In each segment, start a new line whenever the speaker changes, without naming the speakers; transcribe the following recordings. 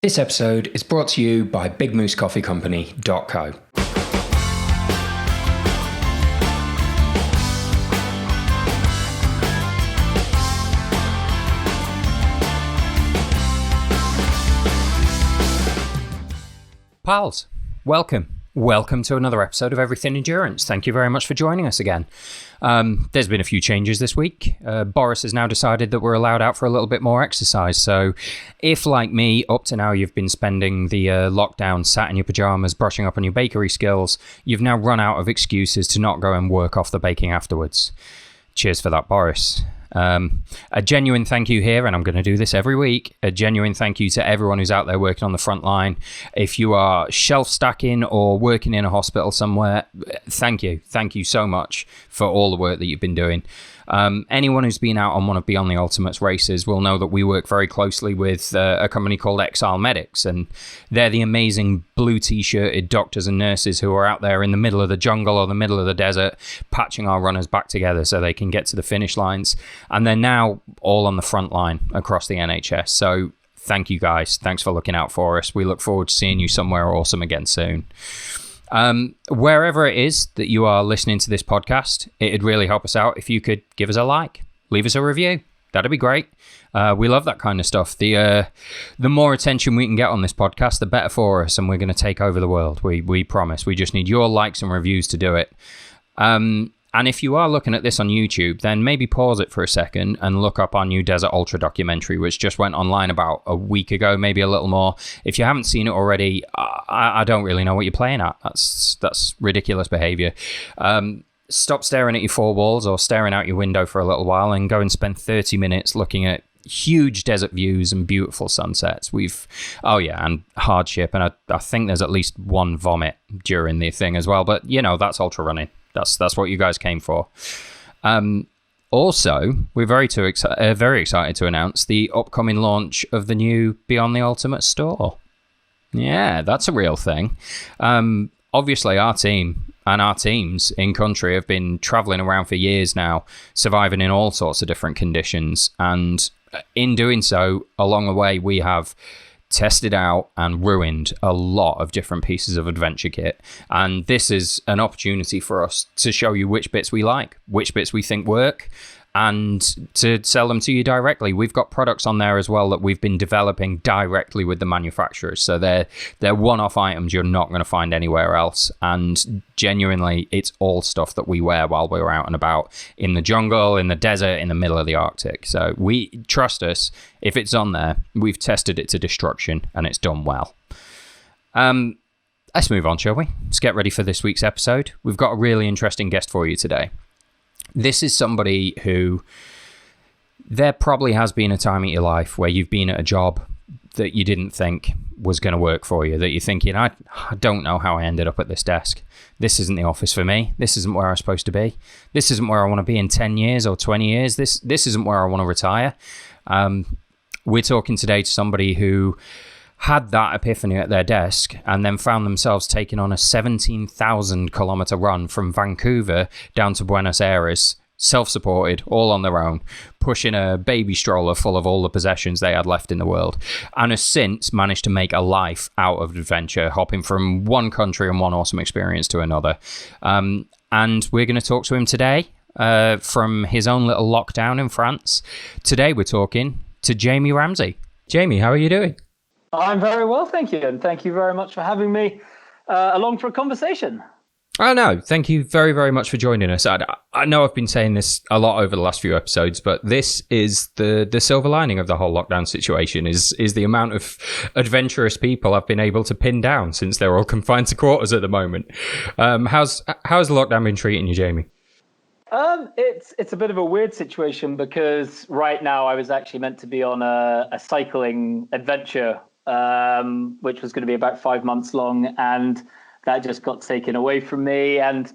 This episode is brought to you by BigMooseCoffeeCompany.co. Pals, welcome. Welcome to another episode of Everything Endurance. Thank you very much for joining us again. There's been a few changes this week. Boris has now decided that we're allowed out for a little bit more exercise. So if, like me, up to now you've been spending the lockdown sat in your pajamas, brushing up on your bakery skills, you've now run out of excuses to not go and work off the baking afterwards. Cheers for that, Boris. A genuine thank you here, and I'm going to do this every week, a genuine thank you to everyone who's out there working on the front line. If you are shelf stacking or working in a hospital somewhere, thank you so much for all the work that you've been doing. Anyone who's been out on one of Beyond the Ultimates races will know that we work very closely with a company called Exile Medics, and they're the amazing blue t-shirted doctors and nurses who are out there in the middle of the jungle or the middle of the desert patching our runners back together so they can get to the finish lines. And they're now all on the front line across the NHS. So thank you guys. Thanks for looking out for us. We look forward to seeing you somewhere awesome again soon. Wherever it is that you are listening to this podcast, it'd really help us out if you could give us a like, leave us a review. That'd be great. We love that kind of stuff. The more attention we can get on this podcast, the better for us, and we're going to take over the world. We promise. We just need your likes and reviews to do it. And if you are looking at this on YouTube, then maybe pause it for a second and look up our new Desert Ultra documentary, which just went online about a week ago, maybe a little more. If you haven't seen it already, I don't really know what you're playing at. That's ridiculous behavior. Stop staring at your four walls or staring out your window for a little while and go and spend 30 minutes looking at huge desert views and beautiful sunsets. And hardship. And I think there's at least one vomit during the thing as well. But, that's ultra running. That's what you guys came for. Also, we're very excited to announce the upcoming launch of the new Beyond the Ultimate store. Yeah, that's a real thing. Obviously, our team and our teams in country have been traveling around for years now, surviving in all sorts of different conditions. And in doing so, along the way, we have tested out and ruined a lot of different pieces of adventure kit. And this is an opportunity for us to show you which bits we like, which bits we think work, and to sell them to you directly. We've got products on there as well that we've been developing directly with the manufacturers. So they're one-off items you're not going to find anywhere else. And genuinely, it's all stuff that we wear while we're out and about in the jungle, in the desert, in the middle of the Arctic. So we trust us. If it's on there, we've tested it to destruction and it's done well. Let's move on, shall we? Let's get ready for this week's episode. We've got a really interesting guest for you today. This is somebody who, there probably has been a time in your life where you've been at a job that you didn't think was going to work for you, that you're thinking, I don't know how I ended up at this desk. This isn't the office for me. This isn't where I'm supposed to be. This isn't where I want to be in 10 years or 20 years. This isn't where I want to retire. We're talking today to somebody who had that epiphany at their desk and then found themselves taking on a 17,000 kilometer run from Vancouver down to Buenos Aires, self-supported, all on their own, pushing a baby stroller full of all the possessions they had left in the world, and has since managed to make a life out of adventure, hopping from one country and one awesome experience to another. And we're going to talk to him today from his own little lockdown in France. Today we're talking to Jamie Ramsay. Jamie, how are you doing?
I'm very well, thank you. And thank you very much for having me along for a conversation.
Oh, no, thank you very, very much for joining us. I know I've been saying this a lot over the last few episodes, but this is the silver lining of the whole lockdown situation is the amount of adventurous people I've been able to pin down since they're all confined to quarters at the moment. How's the lockdown been treating you, Jamie?
It's a bit of a weird situation because right now I was actually meant to be on a cycling adventure, which was going to be about 5 months long, and that just got taken away from me. And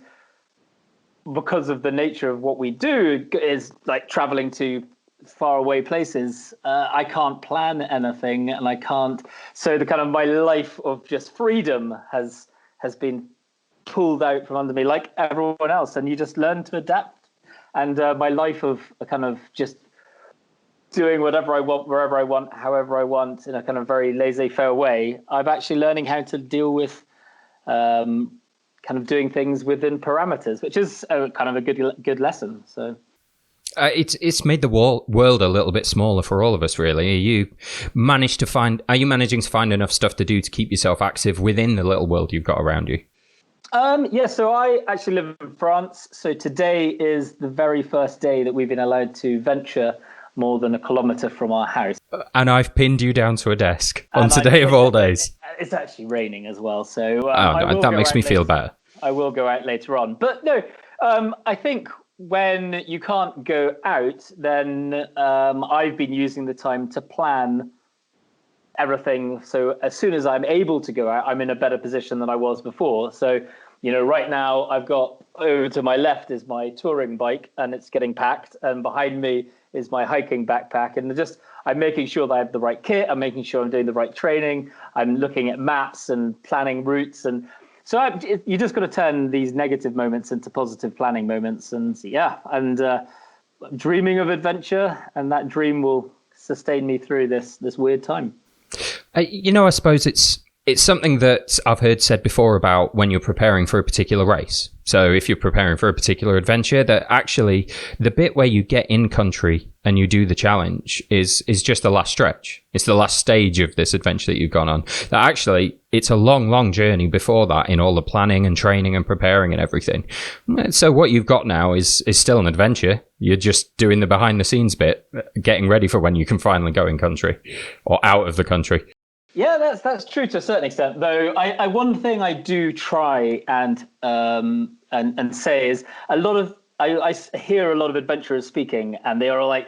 because of the nature of what we do is like traveling to far away places, I can't plan anything, and I can't. So the kind of my life of just freedom has been pulled out from under me, like everyone else, and you just learn to adapt. And my life of a kind of just doing whatever I want, wherever I want, however I want, in a kind of very laissez-faire way. I'm actually learning how to deal with kind of doing things within parameters, which is kind of a good lesson. So
it's made the world a little bit smaller for all of us, really. Are you managing to find enough stuff to do to keep yourself active within the little world you've got around you?
Yeah, so I actually live in France. So today is the very first day that we've been allowed to venture more than 1 kilometre from our house.
And I've pinned you down to a desk on today of all days.
It's actually raining as well, so
that makes me feel better.
I will go out later on. But no, I think when you can't go out, then I've been using the time to plan everything. So as soon as I'm able to go out, I'm in a better position than I was before. So, right now I've got over to my left is my touring bike and it's getting packed. And behind me is my hiking backpack. And I'm making sure that I have the right kit. I'm making sure I'm doing the right training. I'm looking at maps and planning routes. And so you just got to turn these negative moments into positive planning moments. And dreaming of adventure, and that dream will sustain me through this weird time.
I suppose it's something that I've heard said before about when you're preparing for a particular race. So if you're preparing for a particular adventure, that actually the bit where you get in country and you do the challenge is just the last stretch. It's the last stage of this adventure that you've gone on. That actually it's a long, long journey before that in all the planning and training and preparing and everything. So what you've got now is still an adventure. You're just doing the behind the scenes bit, getting ready for when you can finally go in country or out of the country.
Yeah, that's true to a certain extent. Though I one thing I do try and say is I hear a lot of adventurers speaking, and they are like,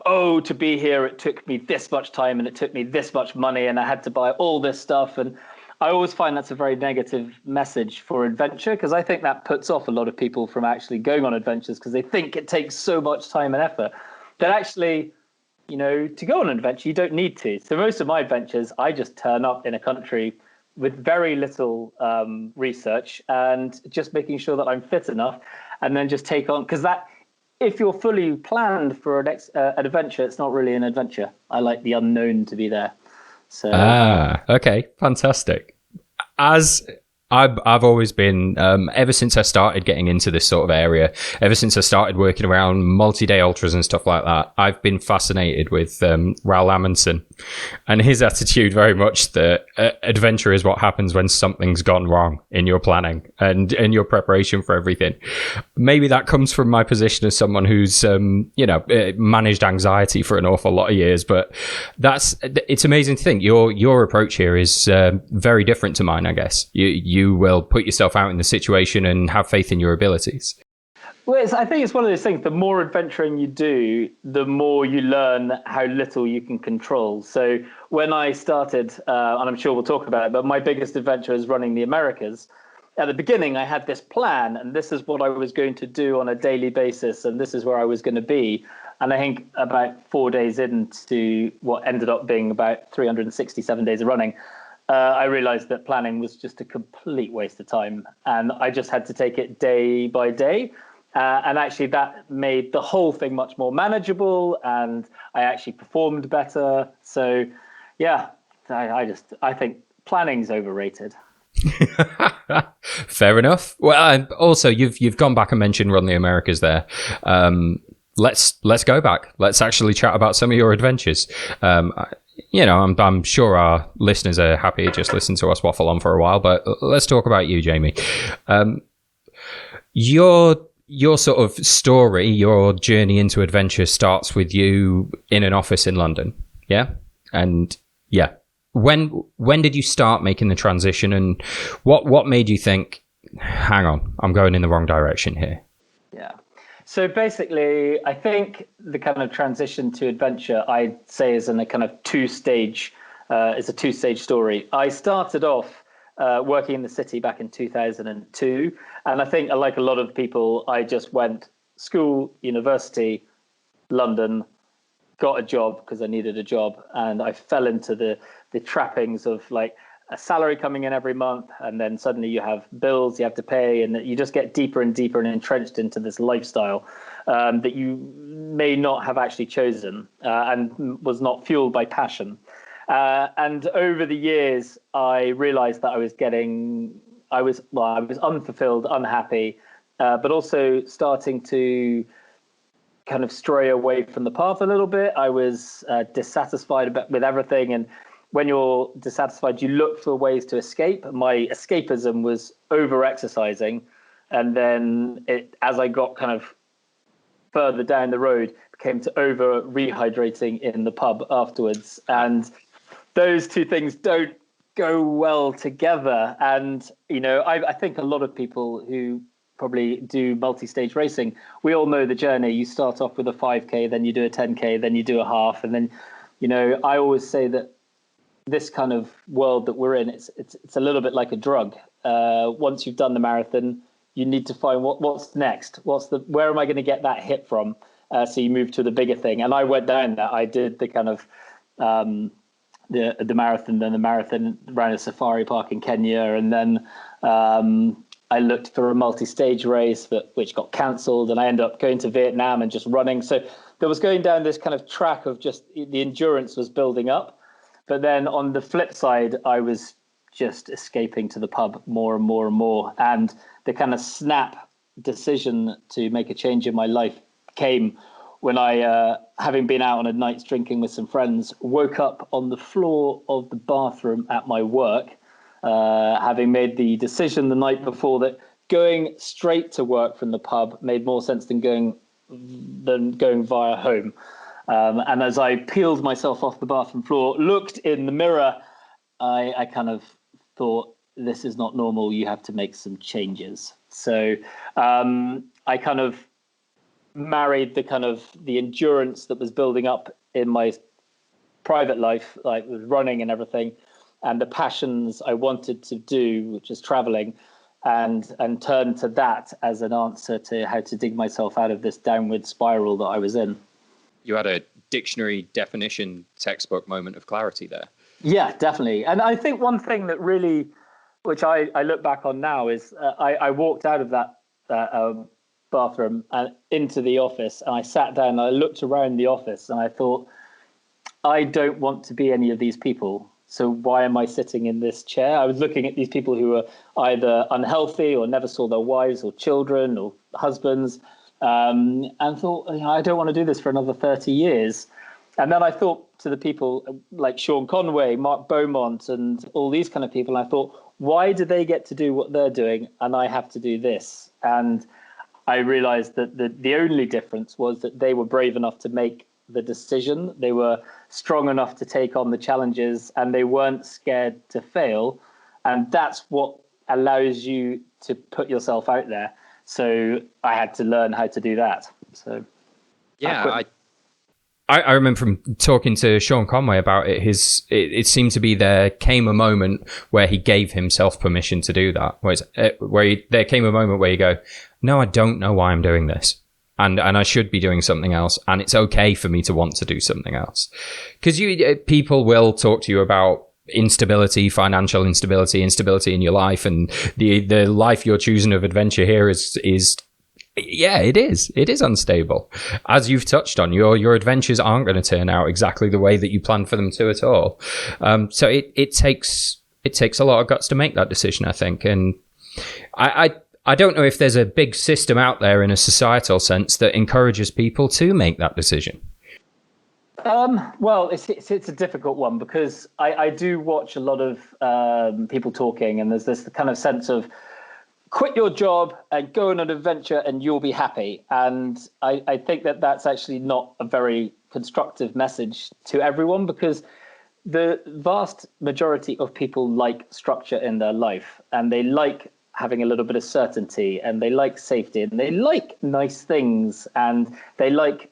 "Oh, to be here, it took me this much time, and it took me this much money, and I had to buy all this stuff." And I always find that's a very negative message for adventure, because I think that puts off a lot of people from actually going on adventures because they think it takes so much time and effort. That actually, to go on an adventure, you don't need to. So most of my adventures, I just turn up in a country with very little research and just making sure that I'm fit enough, and then just take on, because if you're fully planned for an adventure, it's not really an adventure. I like the unknown to be there. So
okay, fantastic. As I've always been, ever since I started getting into this sort of area, ever since I started working around multi-day ultras and stuff like that, I've been fascinated with Raoul Amundsen and his attitude very much that adventure is what happens when something's gone wrong in your planning and in your preparation for everything. Maybe that comes from my position as someone who's, managed anxiety for an awful lot of years, but it's amazing to think your approach here is very different to mine, I guess. You will put yourself out in the situation and have faith in your abilities.
Well, I think it's one of those things, the more adventuring you do, the more you learn how little you can control. So when I started, and I'm sure we'll talk about it, but my biggest adventure is running the Americas. At the beginning, I had this plan, and this is what I was going to do on a daily basis, and this is where I was going to be. And I think about 4 days into what ended up being about 367 days of running, I realized that planning was just a complete waste of time, and I just had to take it day by day. And actually that made the whole thing much more manageable, and I actually performed better. So yeah, I think planning's overrated.
Fair enough. Well, also you've gone back and mentioned Run the Americas there. Let's go back. Let's actually chat about some of your adventures. I'm sure our listeners are happy to just listen to us waffle on for a while, but let's talk about you, Jamie. Your sort of story, your journey into adventure starts with you in an office in London. Yeah. And yeah. When did you start making the transition, and what made you think, hang on, I'm going in the wrong direction here?
Yeah. So basically, I think the kind of transition to adventure, I'd say, is in a kind of two-stage story. I started off working in the city back in 2002. And I think, like a lot of people, I just went school, university, London, got a job because I needed a job. And I fell into the trappings of like a salary coming in every month, and then suddenly you have bills you have to pay, and you just get deeper and deeper and entrenched into this lifestyle. that you may not have actually chosen and was not fueled by passion. And over the years, I realized that I was unfulfilled, unhappy, but also starting to kind of stray away from the path a little bit. I was dissatisfied with everything. And when you're dissatisfied, you look for ways to escape. My escapism was over exercising. And then as I got kind of further down the road, came to over rehydrating in the pub afterwards. And those two things don't go well together. And, I think a lot of people who probably do multi-stage racing, we all know the journey. You start off with a 5K, then you do a 10K, then you do a half. And then, I always say that this kind of world that we're in, it's a little bit like a drug. Once you've done the marathon, you need to find what's next. Where am I going to get that hit from? So you move to the bigger thing. And I went down that. I did the kind of the marathon, then the marathon around a safari park in Kenya, and then I looked for a multi-stage race, which got cancelled, and I ended up going to Vietnam and just running. So there was going down this kind of track of just the endurance was building up. But then on the flip side, I was just escaping to the pub more and more and more. And the kind of snap decision to make a change in my life came when I, having been out on a night's drinking with some friends, woke up on the floor of the bathroom at my work, having made the decision the night before that going straight to work from the pub made more sense than going via home. And as I peeled myself off the bathroom floor, looked in the mirror, I kind of thought, this is not normal. You have to make some changes. So I kind of married the endurance that was building up in my private life, like with running and everything, and the passions I wanted to do, which is traveling, and turned to that as an answer to how to dig myself out of this downward spiral that I was in.
You had a dictionary definition textbook moment of clarity there.
Yeah, definitely. And I think one thing that really, which I look back on now, is I walked out of that bathroom and into the office, and I sat down and I looked around the office and I thought, I don't want to be any of these people. So why am I sitting in this chair? I was looking at these people who were either unhealthy or never saw their wives or children or husbands, and thought, I don't want to do this for another 30 years. And then I thought to the people like Sean Conway, Mark Beaumont, and all these kind of people, and I thought, why do they get to do what they're doing and I have to do this? And I realized that the only difference was that they were brave enough to make the decision. They were strong enough to take on the challenges, and they weren't scared to fail. And that's what allows you to put yourself out there. So I had to learn how to do that. So
yeah, I remember from talking to Sean Conway about it, it seemed to be there came a moment where he gave himself permission to do that. There came a moment where you go, no, I don't know why I'm doing this. And I should be doing something else. And it's okay for me to want to do something else. Because people will talk to you about instability, financial instability in your life. And the life you're choosing of adventure here is yeah, it is unstable. As you've touched on, your adventures aren't going to turn out exactly the way that you planned for them to at all. So it takes a lot of guts to make that decision, I think. And I don't know if there's a big system out there in a societal sense that encourages people to make that decision.
Well, it's a difficult one, because I do watch a lot of people talking, and there's this kind of sense of quit your job and go on an adventure and you'll be happy. And I think that that's actually not a very constructive message to everyone, because the vast majority of people like structure in their life, and they like having a little bit of certainty, and they like safety, and they like nice things, and they like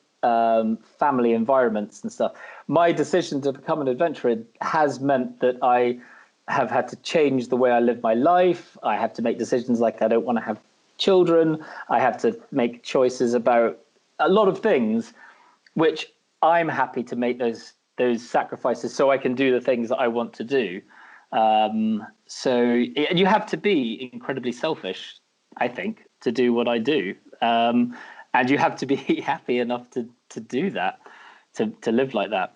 family environments and stuff. My decision to become an adventurer has meant that I have had to change the way I live my life. I have to make decisions like I don't want to have children. I have to make choices about a lot of things, which I'm happy to make those sacrifices so I can do the things that I want to do. So you have to be incredibly selfish, I think, to do what I do. And you have to be happy enough to do that, to live like that,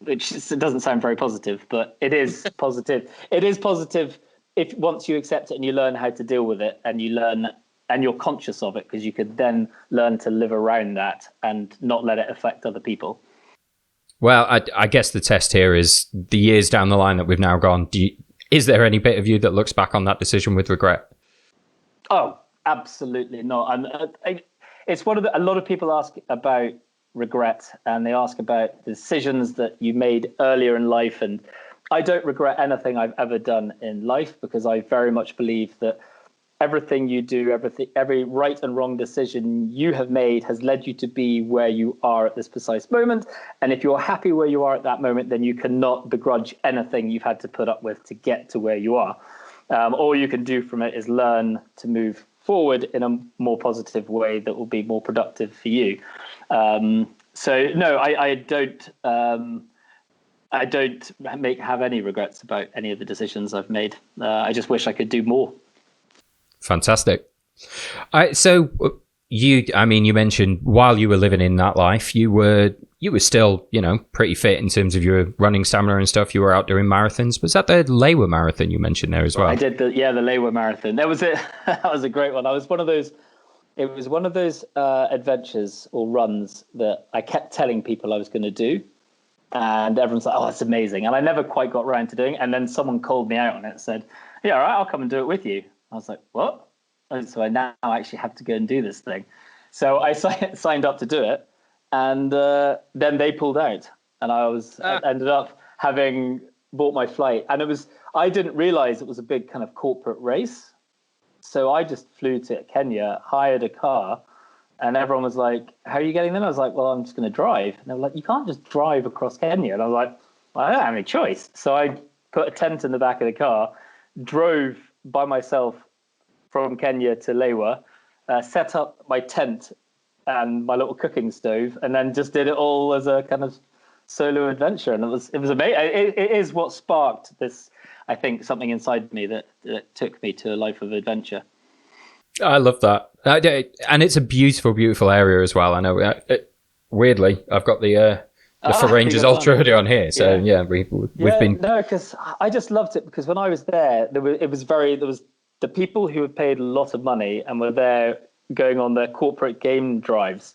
which it doesn't sound very positive, but it is positive. It is positive if once you accept it and you learn how to deal with it, and you learn and you're conscious of it, because you could then learn to live around that and not let it affect other people.
Well, I guess the test here is the years down the line that we've now gone. Is there any bit of you that looks back on that decision with regret?
Oh, absolutely not. It's a lot of people ask about regret, and they ask about decisions that you made earlier in life. And I don't regret anything I've ever done in life, because I very much believe that everything you do, every right and wrong decision you have made has led you to be where you are at this precise moment. And if you're happy where you are at that moment, then you cannot begrudge anything you've had to put up with to get to where you are. All you can do from it is learn to move forward in a more positive way that will be more productive for you. So no, I don't. I don't have any regrets about any of the decisions I've made. I just wish I could do more.
Fantastic. So you mentioned while you were living in that life, you were still, pretty fit in terms of your running stamina and stuff. You were out doing marathons. Was that the Lewa Marathon you mentioned there as well?
I did the Lewa Marathon. That was it. That was a great one. It was one of those adventures or runs that I kept telling people I was going to do. And everyone's like, oh, that's amazing. And I never quite got around to doing it. And then someone called me out on it and said, yeah, all right, I'll come and do it with you. I was like, what? And so I now actually have to go and do this thing. So I signed up to do it. And then they pulled out. And I ended up having bought my flight. And I didn't realize it was a big kind of corporate race. So I just flew to Kenya, hired a car. And everyone was like, how are you getting them? I was like, well, I'm just going to drive. And they were like, you can't just drive across Kenya. And I was like, well, I don't have any choice. So I put a tent in the back of the car, drove by myself from Kenya to Lewa, set up my tent and my little cooking stove, and then just did it all as a kind of solo adventure. And it was amazing. It is what sparked this, I think, something inside me that took me to a life of adventure.
I love that. And it's a beautiful, beautiful area as well. I know. Weirdly, I've got the Rangers Ultra hoodie on here. So we've been.
No, because I just loved it, because when I was there, there was the people who had paid a lot of money and were there going on their corporate game drives.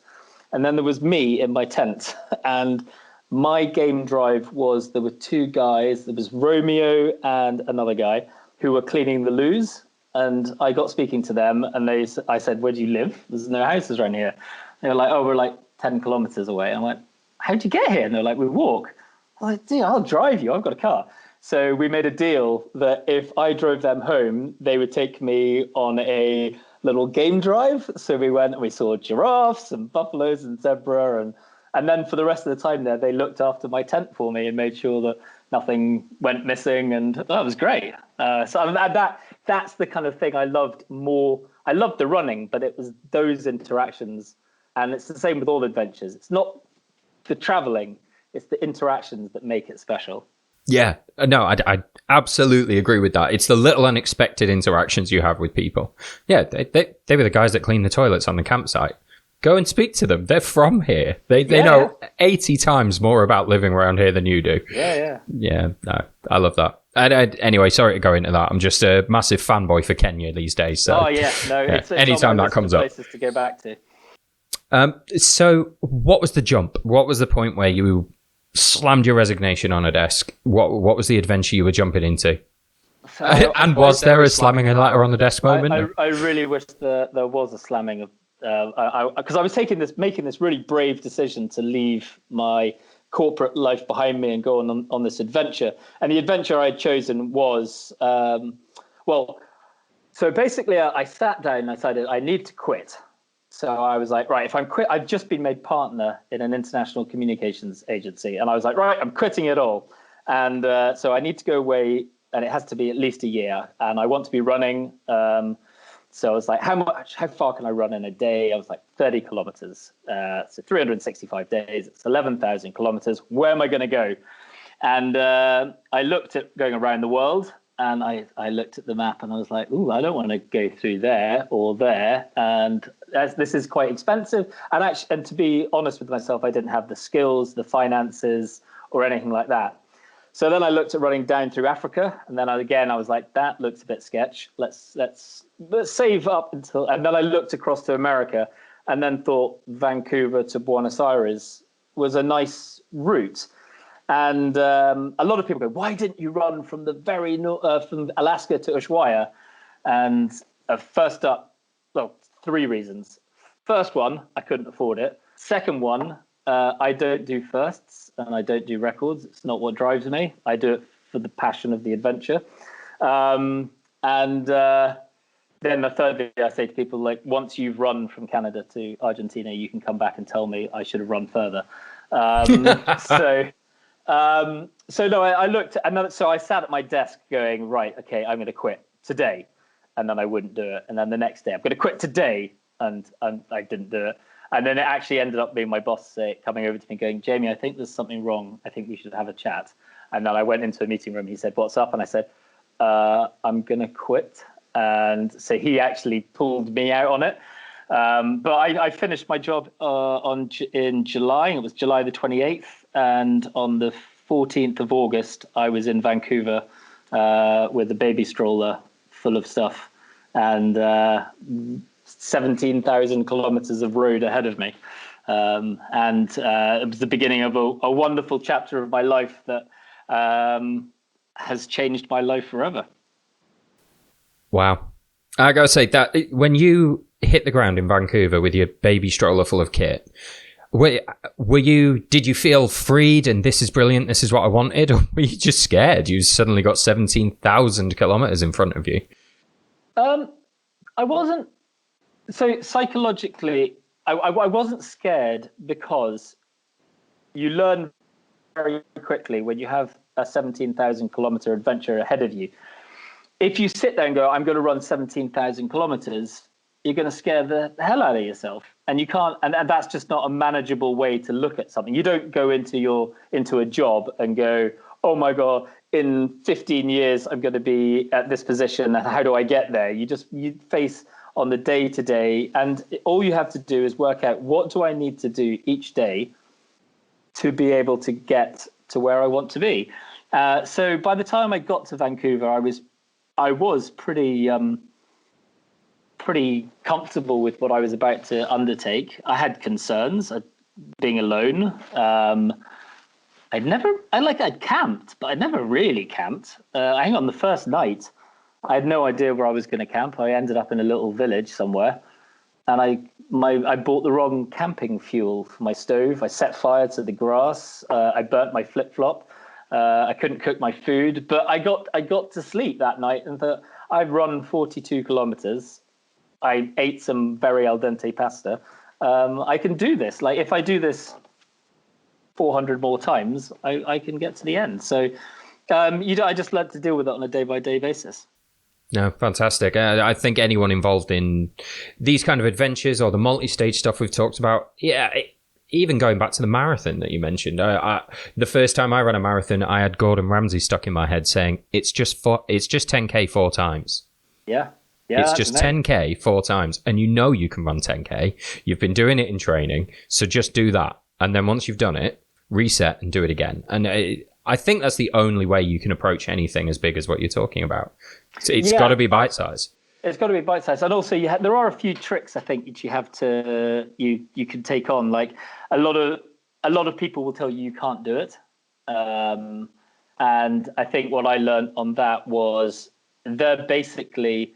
And then there was me in my tent. And my game drive was, there were two guys. There was Romeo and another guy who were cleaning the loos. And I got speaking to them, and I said, where do you live? There's no houses around here. They were like, oh, we're like 10 kilometers away. And I went, how'd you get here? And they're like, we walk. I was like, dude, I'll drive you. I've got a car. So we made a deal that if I drove them home, they would take me on a little game drive. So we went and we saw giraffes and buffaloes and zebra. And then for the rest of the time there, they looked after my tent for me and made sure that nothing went missing. And that was great. So that's the kind of thing I loved more. I loved the running, but it was those interactions. And it's the same with all adventures. It's not the traveling, it's the interactions that make it special.
Yeah, no, I absolutely agree with that. It's the little unexpected interactions you have with people. Yeah, they were the guys that cleaned the toilets on the campsite. Go and speak to them. They're from here. They know 80 times more about living around here than you do.
Yeah.
Yeah, no, I love that. Anyway, sorry to go into that. I'm just a massive fanboy for Kenya these days. So,
it's
anytime that comes up.
Places to go back to.
So what was the jump? What was the point where you slammed your resignation on a desk? What was the adventure you were jumping into? And was there a slamming a letter on the desk moment?
I really wish there was a slamming of, because I was making this really brave decision to leave my corporate life behind me and go on this adventure. And the adventure I'd chosen was, so basically I sat down and I decided I need to quit. So I was like, right, if I'm quit, I've just been made partner in an international communications agency. And I was like, right, I'm quitting it all. And so I need to go away, and it has to be at least a year. And I want to be running. So I was like, how far can I run in a day? I was like, 30 kilometers. So 365 days, it's 11,000 kilometers. Where am I going to go? And I looked at going around the world, and I looked at the map, and I was like, ooh, I don't want to go through there or there. And as this is quite expensive. And actually, and to be honest with myself, I didn't have the skills, the finances, or anything like that. So then I looked at running down through Africa, and then I was like, that looks a bit sketch. Let's save up until, and then I looked across to America, and then thought Vancouver to Buenos Aires was a nice route. And a lot of people go, why didn't you run from the from Alaska to Ushuaia? And first up, well, 3 reasons. First one, I couldn't afford it. Second one, I don't do firsts and I don't do records. It's not what drives me. I do it for the passion of the adventure. And then the third thing I say to people, like, once you've run from Canada to Argentina, you can come back and tell me I should have run further. So no, I looked, and so I sat at my desk going, right, okay, I'm going to quit today. And then I wouldn't do it. And then the next day, I'm going to quit today. And I didn't do it. And then it actually ended up being my boss coming over to me going, Jamie, I think there's something wrong. I think we should have a chat. And then I went into a meeting room. He said, what's up? And I said, I'm going to quit. And so he actually pulled me out on it. But I finished my job in July. It was July the 28th. And on the 14th of August, I was in Vancouver with a baby stroller full of stuff and 17,000 kilometers of road ahead of me. And it was the beginning of a wonderful chapter of my life that has changed my life forever.
Wow. I gotta say that when you hit the ground in Vancouver with your baby stroller full of kit, did you feel freed and this is brilliant, this is what I wanted, or were you just scared? You suddenly got 17,000 kilometers in front of you.
I wasn't. So psychologically, I wasn't scared because you learn very quickly when you have a 17,000 kilometer adventure ahead of you. If you sit there and go, I'm going to run 17,000 kilometers, you're going to scare the hell out of yourself. And you can't, and that's just not a manageable way to look at something. You don't go into a job and go, oh my God, in 15 years, I'm going to be at this position. And how do I get there? You face on the day to day. And all you have to do is work out, what do I need to do each day to be able to get to where I want to be? So by the time I got to Vancouver, I was pretty comfortable with what I was about to undertake. I had concerns, being alone. I'd camped, but I'd never really camped. I think on the first night, I had no idea where I was going to camp. I ended up in a little village somewhere, and I bought the wrong camping fuel for my stove. I set fire to the grass. I burnt my flip-flop. I couldn't cook my food, but I got to sleep that night and thought, I've run 42 kilometers. I ate some very al dente pasta. I can do this. Like, if I do this 400 more times, I can get to the end. So I just learned to deal with it on a day-by-day basis.
No, fantastic. I think anyone involved in these kind of adventures or the multi-stage stuff we've talked about, even going back to the marathon that you mentioned, the first time I ran a marathon, I had Gordon Ramsay stuck in my head saying, it's just 10K 4 times.
Yeah.
It's just 10K 4 times. And you can run 10K. You've been doing it in training. So just do that. And then once you've done it, reset and do it again. And I think that's the only way you can approach anything as big as what you're talking about. It's got to be bite-sized. It's got to
be bite-sized. And also there are a few tricks, I think, that you have to, you can take on. Like a lot of people will tell you can't do it. And I think what I learned on that was they're basically,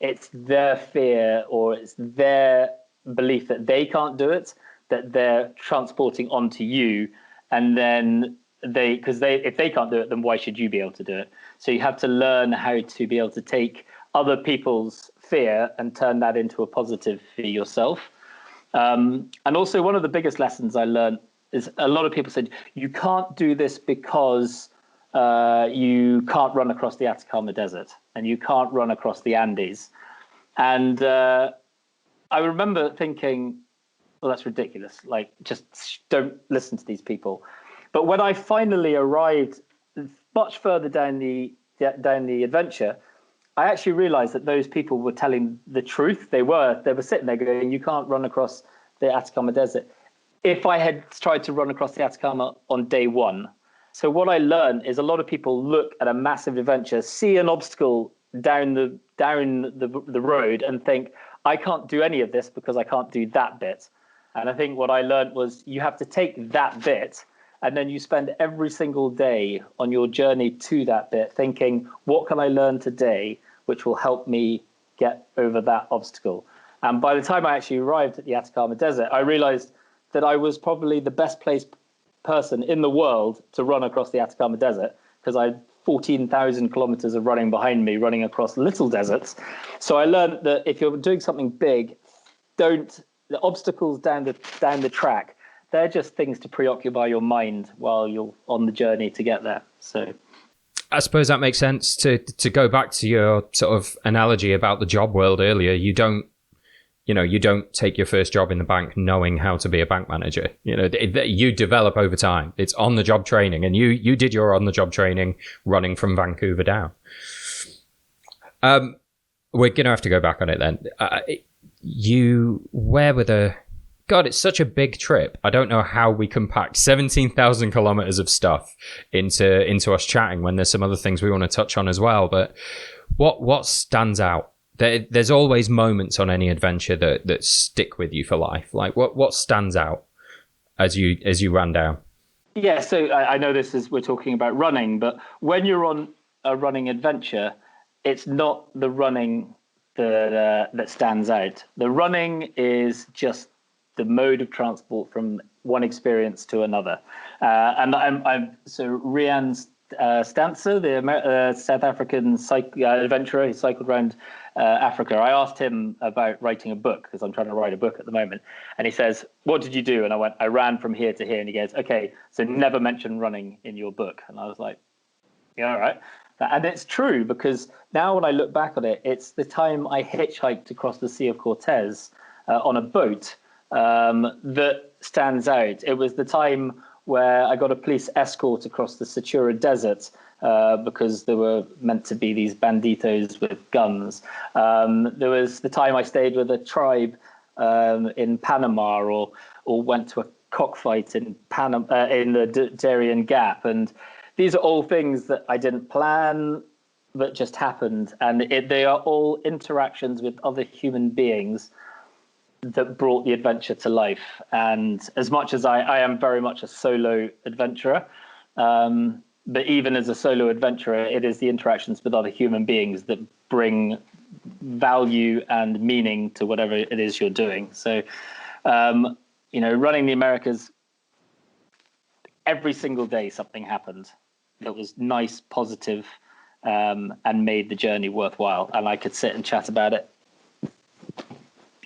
it's their fear or it's their belief that they can't do it, that they're transporting onto you. And then if they can't do it, then why should you be able to do it? So you have to learn how to be able to take other people's fear and turn that into a positive for yourself. And also one of the biggest lessons I learned is a lot of people said, you can't do this because you can't run across the Atacama Desert and you can't run across the Andes. And I remember thinking, well, that's ridiculous. Like, just don't listen to these people. But when I finally arrived much further down the adventure, I actually realized that those people were telling the truth. They were sitting there going, you can't run across the Atacama Desert. If I had tried to run across the Atacama on day one. So what I learned is a lot of people look at a massive adventure, see an obstacle down the road and think, I can't do any of this because I can't do that bit. And I think what I learned was you have to take that bit and then you spend every single day on your journey to that bit thinking, what can I learn today which will help me get over that obstacle? And by the time I actually arrived at the Atacama Desert, I realized that I was probably the best placed person in the world to run across the Atacama Desert because I had 14,000 kilometers of running behind me, running across little deserts. So I learned that if you're doing something big, the obstacles down the track, they're just things to preoccupy your mind while you're on the journey to get there. So
I suppose that makes sense to go back to your sort of analogy about the job world earlier. You don't take your first job in the bank knowing how to be a bank manager. You develop over time. It's on the job training, and you did your on the job training running from Vancouver down. We're gonna have to go back on it then. God, it's such a big trip. I don't know how we can pack 17,000 kilometers of stuff into us chatting when there's some other things we want to touch on as well. But what stands out? There's always moments on any adventure that stick with you for life. Like what stands out as you ran down?
Yeah, so I know we're talking about running, but when you're on a running adventure, it's not the running that stands out. The running is just the mode of transport from one experience to another. So Rian Stancer, the South African adventurer who cycled around Africa, I asked him about writing a book because I'm trying to write a book at the moment. And he says, what did you do? And I went, I ran from here to here. And he goes, okay, so never mention running in your book. And I was like, yeah, all right. And it's true because now when I look back on it, it's the time I hitchhiked across the Sea of Cortez on a boat that stands out. It was the time where I got a police escort across the Satura Desert because there were meant to be these banditos with guns. There was the time I stayed with a tribe in Panama or went to a cockfight in Panama in the Darien Gap. And these are all things that I didn't plan, but just happened. And they are all interactions with other human beings that brought the adventure to life. And as much as I am very much a solo adventurer, but even as a solo adventurer, it is the interactions with other human beings that bring value and meaning to whatever it is you're doing. So, running the Americas, every single day something happened that was nice, positive, and made the journey worthwhile. And I could sit and chat about it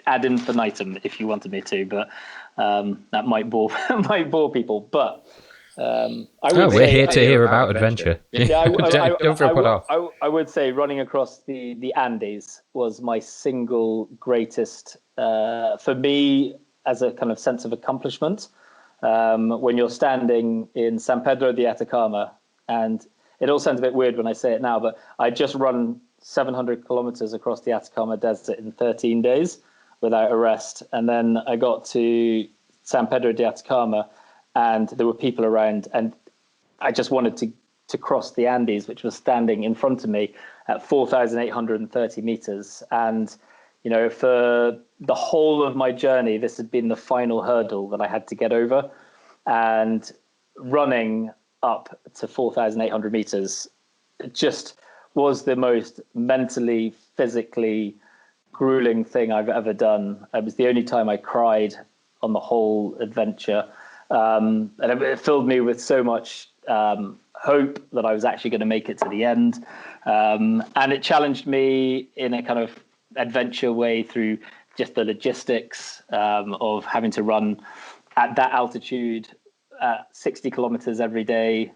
ad infinitum if you wanted me to, but that might bore people. But
we're here to hear about adventure.
Yeah,
don't feel put off.
I would say running across the Andes was my single greatest for me as a kind of sense of accomplishment. When you're standing in San Pedro de Atacama, and it all sounds a bit weird when I say it now, but I just run 700 kilometers across the Atacama Desert in 13 days without a rest. And then I got to San Pedro de Atacama and there were people around and I just wanted to cross the Andes, which was standing in front of me at 4,830 meters. And, for the whole of my journey, this had been the final hurdle that I had to get over. And running up to 4,800 meters just was the most mentally, physically grueling thing I've ever done. It was the only time I cried on the whole adventure. And it filled me with so much hope that I was actually going to make it to the end. And it challenged me in a kind of adventure way through just the logistics of having to run at that altitude, 60 kilometers every day,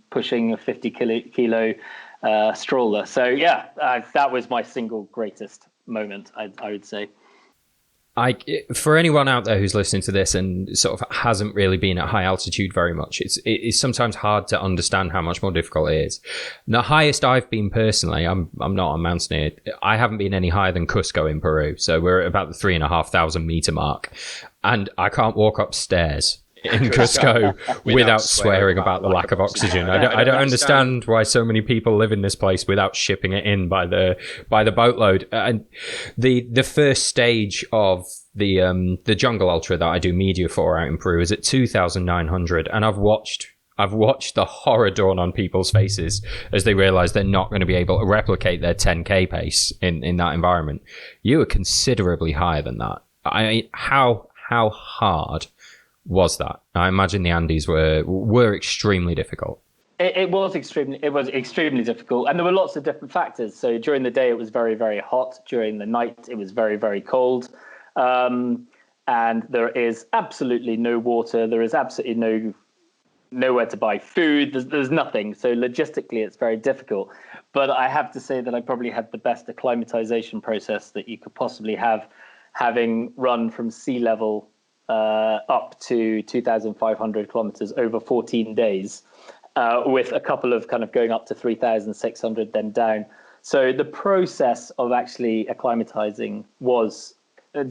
pushing a 50 kilo stroller. So yeah, that was my single greatest moment, I would say.
For anyone out there who's listening to this and sort of hasn't really been at high altitude very much, it's sometimes hard to understand how much more difficult it is. The highest I've been personally, I'm not a mountaineer. I haven't been any higher than Cusco in Peru, so we're at about the 3,500 meter mark, and I can't walk upstairs in Cusco without swearing about the lack of oxygen. I don't understand why so many people live in this place without shipping it in by the boatload. And the first stage of the jungle ultra that I do media for out in Peru is at 2,900, and I've watched the horror dawn on people's faces as they realize they're not going to be able to replicate their 10k pace in that environment. You are considerably higher than that. How hard was that? I imagine the Andes were extremely difficult.
It was extremely difficult, and there were lots of different factors. So during the day it was very, very hot. During the night it was very, very cold, and there is absolutely no water. There is absolutely nowhere to buy food. There's nothing. So logistically it's very difficult. But I have to say that I probably had the best acclimatization process that you could possibly have, having run from sea level up to 2,500 kilometers over 14 days, with a couple of kind of going up to 3,600, then down. So the process of actually acclimatizing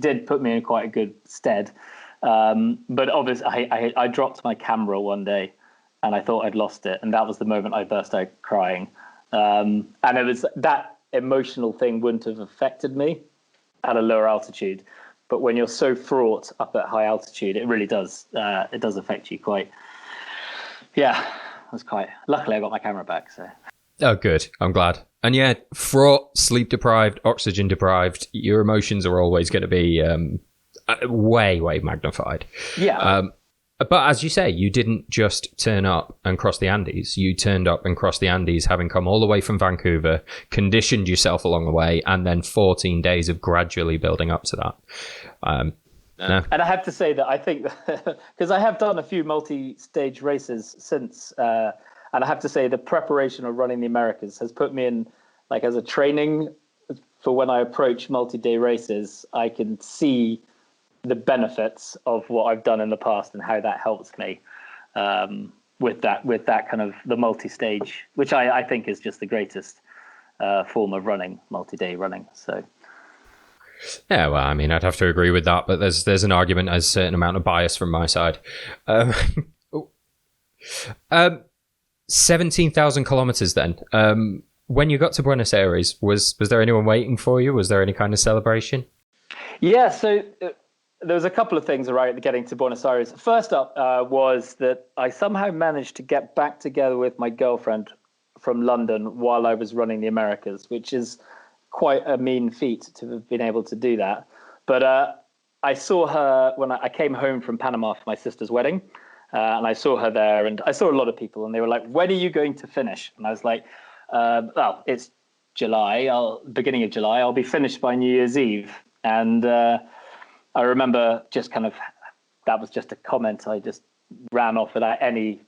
did put me in quite a good stead. But obviously I dropped my camera one day and I thought I'd lost it. And that was the moment I burst out crying. And it was that emotional thing wouldn't have affected me at a lower altitude. But when you're so fraught up at high altitude, it really does. It does affect you quite. Yeah, it was quite. Luckily, I got my camera back. So.
Oh, good. I'm glad. And yeah, fraught, sleep deprived, oxygen deprived. Your emotions are always going to be way magnified.
Yeah.
But as you say, you didn't just turn up and cross the Andes. You turned up and crossed the Andes, having come all the way from Vancouver, conditioned yourself along the way, and then 14 days of gradually building up to that. No.
And I have to say that I think, because I have done a few multi-stage races since, and I have to say the preparation of running the Americas has put me in, like, as a training for when I approach multi-day races, I can see the benefits of what I've done in the past and how that helps me with that kind of the multi-stage, which I think is just the greatest form of running, multi-day running. So.
Yeah, well, I mean, I'd have to agree with that, but there's an argument, as a certain amount of bias from my side. 17,000 kilometers then. When you got to Buenos Aires, was there anyone waiting for you? Was there any kind of celebration?
Yeah, so there was a couple of things around getting to Buenos Aires. First up was that I somehow managed to get back together with my girlfriend from London while I was running the Americas, which is quite a mean feat to have been able to do that. But I saw her when I came home from Panama for my sister's wedding, and I saw her there, and I saw a lot of people, and they were like, "When are you going to finish?" And I was like, "Well, it's July. Beginning of July. I'll be finished by New Year's Eve." And I remember just kind of, that was just a comment I just ran off without any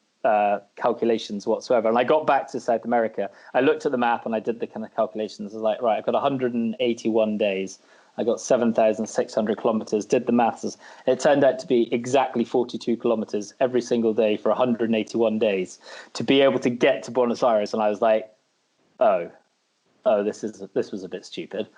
calculations whatsoever. And I got back to South America. I looked at the map and I did the kind of calculations. I was like, right, I've got 181 days. I got 7,600 kilometers, did the maths. It turned out to be exactly 42 kilometers every single day for 181 days to be able to get to Buenos Aires. And I was like, oh, this was a bit stupid.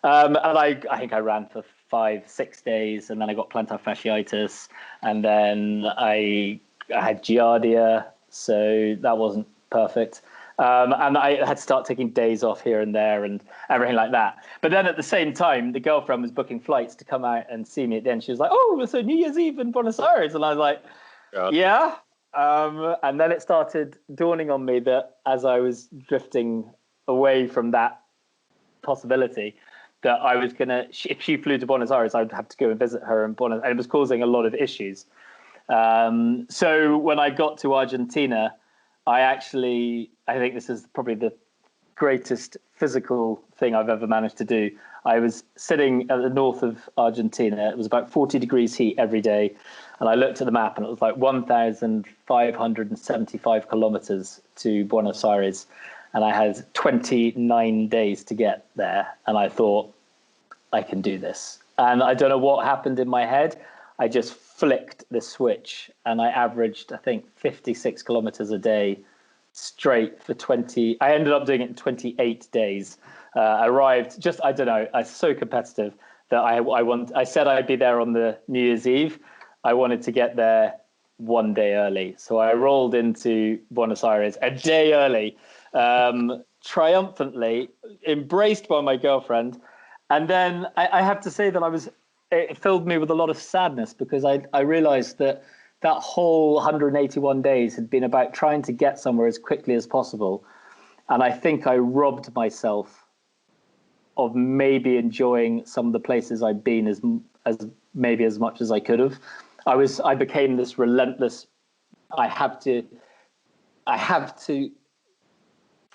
And I think I ran for 5-6 days, and then I got plantar fasciitis, and then I had giardia, so that wasn't perfect. And I had to start taking days off here and there and everything like that. But then at the same time, the girlfriend was booking flights to come out and see me at the end. She was like, "Oh, so New Year's Eve in Buenos Aires." And I was like, God. Yeah. And then it started dawning on me that as I was drifting away from that possibility, that I was going to, if she flew to Buenos Aires, I would have to go and visit her in Buenos Aires. And it was causing a lot of issues. So when I got to Argentina, I think this is probably the greatest physical thing I've ever managed to do. I was sitting at the north of Argentina. It was about 40 degrees heat every day. And I looked at the map and it was like 1,575 kilometers to Buenos Aires. And I had 29 days to get there. And I thought, I can do this. And I don't know what happened in my head. I just flicked the switch and I averaged, I think, 56 kilometers a day straight for 20. I ended up doing it in 28 days. Arrived just, I don't know, I was so competitive that I said I'd be there on the New Year's Eve. I wanted to get there one day early. So I rolled into Buenos Aires a day early, triumphantly, embraced by my girlfriend. And then I have to say that it filled me with a lot of sadness because I realized that whole 181 days had been about trying to get somewhere as quickly as possible. And I think I robbed myself of maybe enjoying some of the places I'd been as maybe as much as I could have. I became this relentless, I have to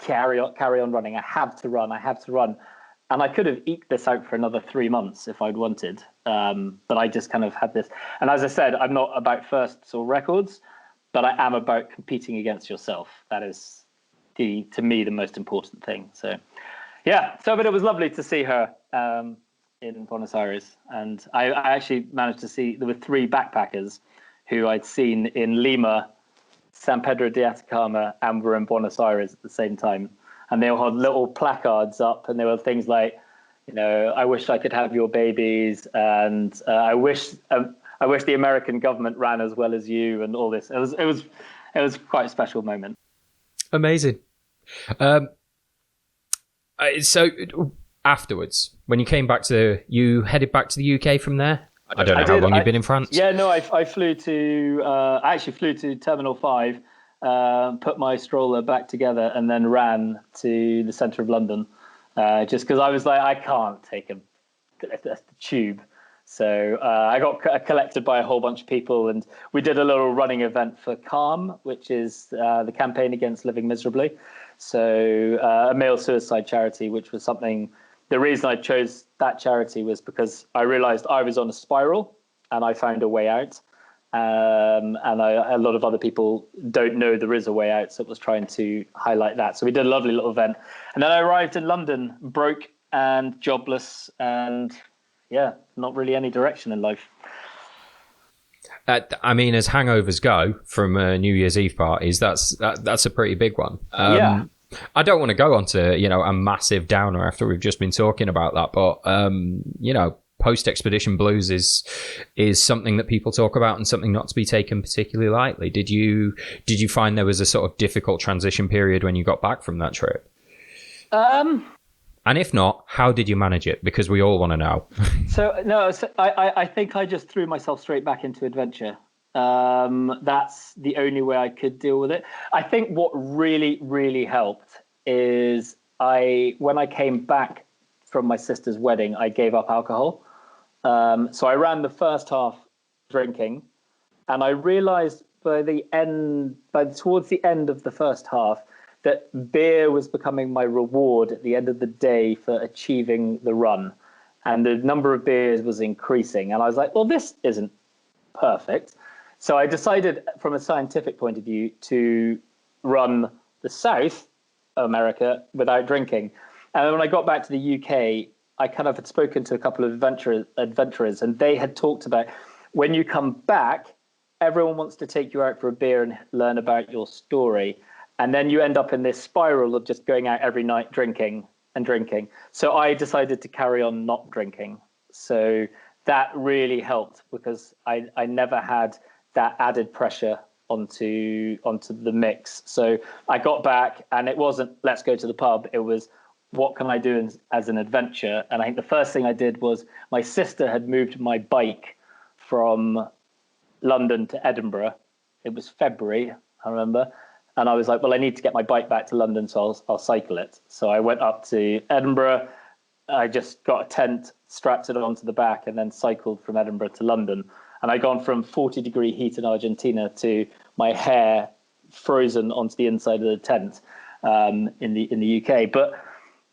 carry on running. I have to run. And I could have eked this out for another 3 months if I'd wanted. But I just kind of had this. And as I said, I'm not about firsts or records, but I am about competing against yourself. That is, to me, the most important thing. So, yeah. But it was lovely to see her in Buenos Aires. And I actually managed to see, there were 3 backpackers who I'd seen in Lima, San Pedro de Atacama, and were in Buenos Aires at the same time. And they all had little placards up, and there were things like, I wish I could have your babies, and I wish the American government ran as well as you, and all this. It was quite a special moment.
Amazing. So afterwards, when you came back you headed back to the UK from there? I don't know how long you've been in France.
Yeah, no, I flew to, I actually flew to Terminal 5, put my stroller back together, and then ran to the centre of London, just because I was like, I can't take a tube. So I got collected by a whole bunch of people, and we did a little running event for Comm, which is the campaign against living miserably. So a male suicide charity, which was something. The reason I chose that charity was because I realized I was on a spiral and I found a way out. And a lot of other people don't know there is a way out. So it was trying to highlight that. So we did a lovely little event. And then I arrived in London, broke and jobless and, not really any direction in life.
I mean, as hangovers go from New Year's Eve parties, that's a pretty big one.
Yeah.
I don't want to go on to, a massive downer after we've just been talking about that, but, post-expedition blues is something that people talk about and something not to be taken particularly lightly. Did you find there was a sort of difficult transition period when you got back from that trip? And if not, how did you manage it? Because we all want to know.
I think I just threw myself straight back into adventure. That's the only way I could deal with it. I think what really, really helped is when I came back from my sister's wedding, I gave up alcohol. So I ran the first half drinking, and I realized towards the end of the first half, that beer was becoming my reward at the end of the day for achieving the run. And the number of beers was increasing. And I was like, well, this isn't perfect. So I decided from a scientific point of view to run the South America without drinking. And when I got back to the UK, I kind of had spoken to a couple of adventurers, and they had talked about when you come back, everyone wants to take you out for a beer and learn about your story. And then you end up in this spiral of just going out every night drinking. So I decided to carry on not drinking. So that really helped because I never had that added pressure onto the mix. So I got back, and it wasn't let's go to the pub. It was what can I do as an adventure? And I think the first thing I did was my sister had moved my bike from London to Edinburgh. It was February, I remember. And I was like, well, I need to get my bike back to London, so I'll cycle it. So I went up to Edinburgh. I just got a tent, strapped it onto the back, and then cycled from Edinburgh to London. And I'd gone from 40-degree heat in Argentina to my hair frozen onto the inside of the tent in the UK. But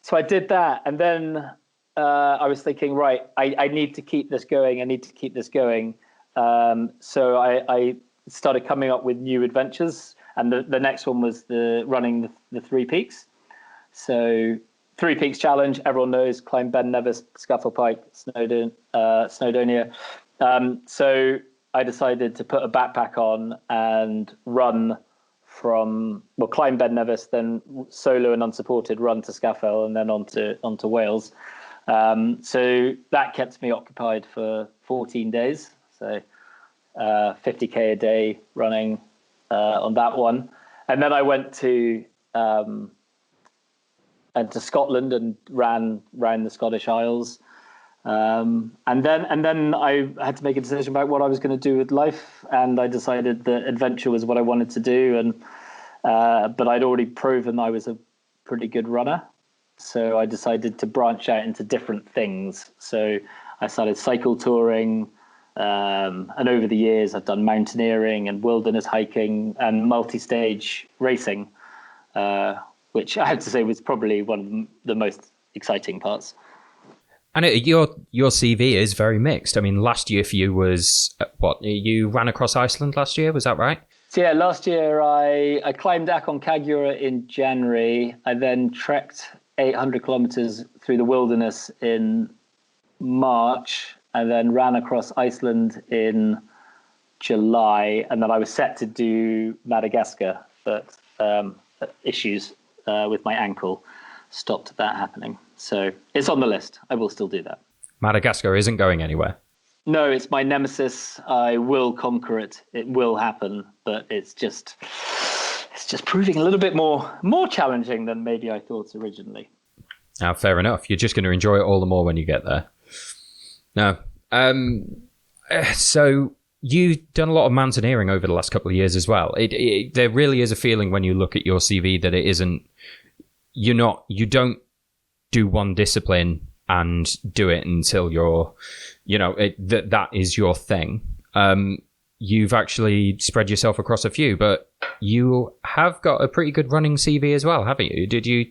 so I did that, and then I was thinking, right, I need to keep this going. So I started coming up with new adventures. And the next one was running the 3 peaks. So Three Peaks Challenge, everyone knows, climb Ben Nevis, Scafell Pike, Snowdonia. So I decided to put a backpack on and run climb Ben Nevis, then solo and unsupported run to Scafell, and then onto Wales. So that kept me occupied for 14 days. So 50k a day running on that one. And then I went to Scotland and ran the Scottish Isles. And then I had to make a decision about what I was going to do with life, and I decided that adventure was what I wanted to do. And but I'd already proven I was a pretty good runner, so I decided to branch out into different things. So I started cycle touring, and over the years I've done mountaineering and wilderness hiking and multi-stage racing, which I have to say was probably one of the most exciting parts.
And your CV is very mixed. I mean, last year for you was what? You ran across Iceland last year, was that right?
So yeah, last year I climbed Aconcagua in January. I then trekked 800 kilometers through the wilderness in March, and then ran across Iceland in July. And then I was set to do Madagascar, but issues with my ankle stopped that happening. So it's on the list. I will still do that. Madagascar
isn't going anywhere.
No, it's my nemesis. I will conquer it. It will happen, but it's just proving a little bit more challenging than maybe I thought originally.
Now, fair enough. You're just going to enjoy it all the more when you get there. Now, so you've done a lot of mountaineering over the last couple of years as well. There really is a feeling when you look at your CV that it isn't. You don't do one discipline and do it until you're, that is your thing. You've actually spread yourself across a few, but you have got a pretty good running CV as well, haven't you? Did you